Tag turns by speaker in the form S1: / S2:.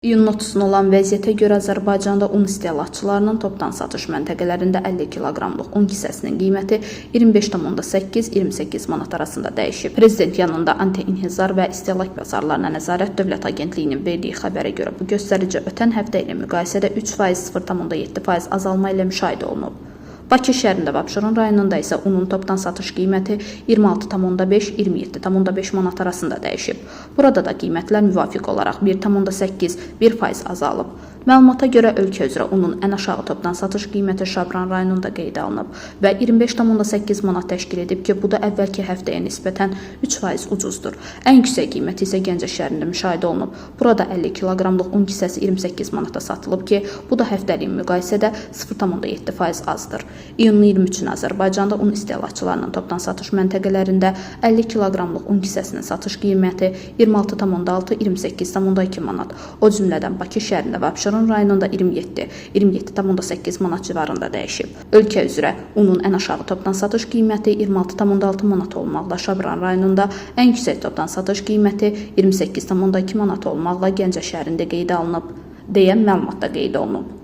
S1: İyunun 30-na olan vəziyyətə görə Azərbaycanda un istehlakçılarının topdan satış məntəqələrində 50 kiloqramlıq un kisəsinin qiyməti 25,8-28 manat arasında dəyişib. Prezident yanında Anti-İnhizar və İstehlak Bazarlarına Nəzarət Dövlət Agentliyinin verdiyi xəbərə görə bu göstərici ötən həftə ilə müqayisədə 3,0,7% azalma ilə müşahidə olunub. Bakı şəhərində və Abşeron rayonunda isə unun topdan satış qiyməti 26,5-27,5 manat arasında dəyişib. Burada da qiymətlər müvafiq olaraq 1,8-1% azalıb. Məlumata görə ölkə üzrə unun ən aşağı topdan satış qiyməti Şabran rayonunda qeydə alınıb və 25,8 manat təşkil edib ki, bu da əvvəlki həftəyə nisbətən 3% ucuzdur. Ən yüksək qiymət isə Gəncə şəhərində müşahidə olunub. Burada 50 kiloqramlıq un kisəsi 28 manata satılıb ki, bu da həftəlik müqayisədə 0,7% azdır. İyunun 23-ünə Azərbaycanda un istehlakçılarının topdan satış məntəqələrində 50 kiloqramlıq un kisəsinin satış qiyməti 26,6-28,2 manat, o cümlədən Bakı şəhərində və Abşeron rayonunda 27,8 manat civarında dəyişib. Ölkə üzrə unun ən aşağı topdan satış qiyməti 26,6 manat olmaqla Şabran rayonunda, ən yüksək topdan satış qiyməti 28,2 manat olmaqla Gəncə şəhərində qeydə alınıb, deyə məlumatda qeyd olunub.